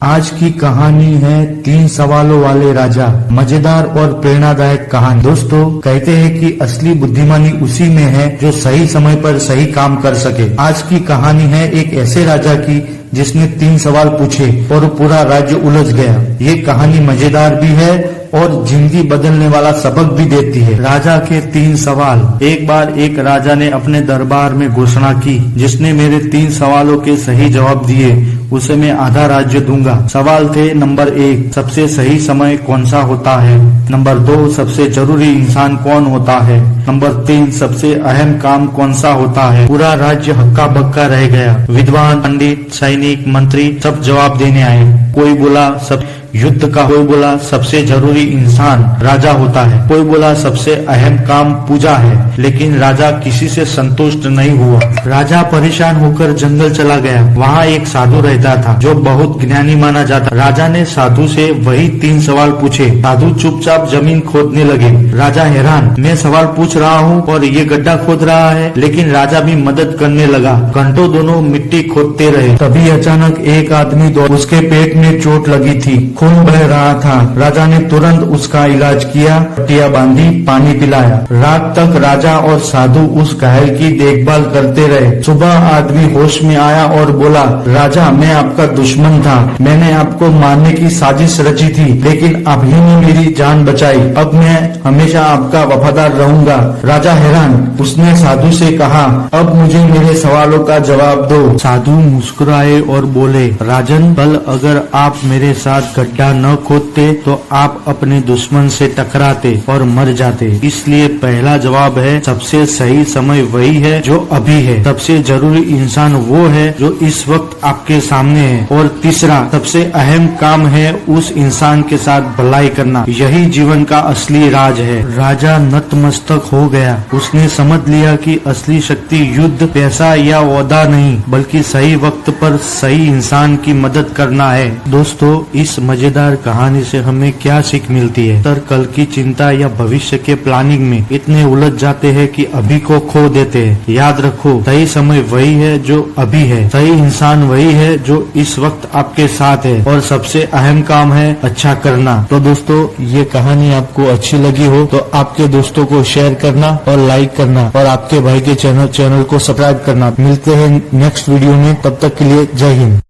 आज की कहानी है 3 सवालों वाले राजा। मजेदार और प्रेरणादायक कहानी। दोस्तों, कहते हैं कि असली बुद्धिमानी उसी में है जो सही समय पर सही काम कर सके। आज की कहानी है एक ऐसे राजा की जिसने 3 सवाल पूछे और पूरा राज्य उलझ गया। ये कहानी मजेदार भी है और जिंदगी बदलने वाला सबक भी देती है। राजा के 3 सवाल। एक बार एक राजा ने अपने दरबार में घोषणा की, जिसने मेरे 3 सवालों के सही जवाब दिए उसे मैं आधा राज्य दूंगा। सवाल थे, नंबर 1, सबसे सही समय कौन सा होता है? नंबर 2, सबसे जरूरी इंसान कौन होता है? नंबर 3, सबसे अहम काम कौन सा होता है? पूरा राज्य हक्का बक्का रह गया। विद्वान, पंडित, सैनिक, मंत्री सब जवाब देने आए। कोई बोला सब युद्ध का, कोई बोला सबसे जरूरी इंसान राजा होता है, कोई बोला सबसे अहम काम पूजा है। लेकिन राजा किसी से संतुष्ट नहीं हुआ। राजा परेशान होकर जंगल चला गया। वहाँ एक साधु रहता था जो बहुत ज्ञानी माना जाता। राजा ने साधु से वही 3 सवाल पूछे। साधु चुपचाप जमीन खोदने लगे। राजा हैरान, मैं सवाल पूछ रहा हूँ और ये गड्ढा खोद रहा है। लेकिन राजा भी मदद करने लगा। घंटों दोनों मिट्टी खोदते रहे। तभी अचानक एक आदमी दौड़ा। उसके पेट में चोट लगी थी, खून बह रहा था। राजा ने तुरंत उसका इलाज किया, पट्टियां बांधी, पानी पिलाया। रात तक राजा और साधु उस घायल की देखभाल करते रहे। सुबह आदमी होश में आया और बोला, राजा, मैं आपका दुश्मन था। मैंने आपको मारने की साजिश रची थी, लेकिन अभी ने मेरी जान बचाई। अब मैं हमेशा आपका वफादार रहूंगा। राजा हैरान, उसने साधु से कहा, अब मुझे मेरे सवालों का जवाब दो। साधु मुस्कुराए और बोले, राजन, कल अगर आप मेरे साथ गड्ढा न खोदते तो आप अपने दुश्मन से टकराते और मर जाते। इसलिए पहला जवाब है, सबसे सही समय वही है जो अभी है। सबसे जरूरी इंसान वो है जो इस वक्त आपके सामने है। और तीसरा, सबसे अहम काम है उस इंसान के साथ भलाई करना। यही जीवन का असली राज है। राजा नतमस्तक हो गया। उसने समझ लिया कि असली शक्ति युद्ध, पैसा या ओहदा नहीं, बल्कि सही वक्त पर सही इंसान की मदद करना है। दोस्तों, इस मजेदार कहानी से हमें क्या सीख मिलती है? तर कल की चिंता या भविष्य के प्लानिंग में इतने उलझ जाते हैं कि अभी को खो देते हैं। याद रखो, सही समय वही है जो अभी है, सही इंसान वही है जो इस वक्त आपके साथ है, और सबसे अहम काम है अच्छा करना। तो दोस्तों, ये कहानी आपको अच्छी लगी हो तो आपके दोस्तों को शेयर करना और लाइक करना, और आपके भाई के चैनल को सब्सक्राइब करना। मिलते हैं नेक्स्ट वीडियो में, तब तक के लिए जय हिंद।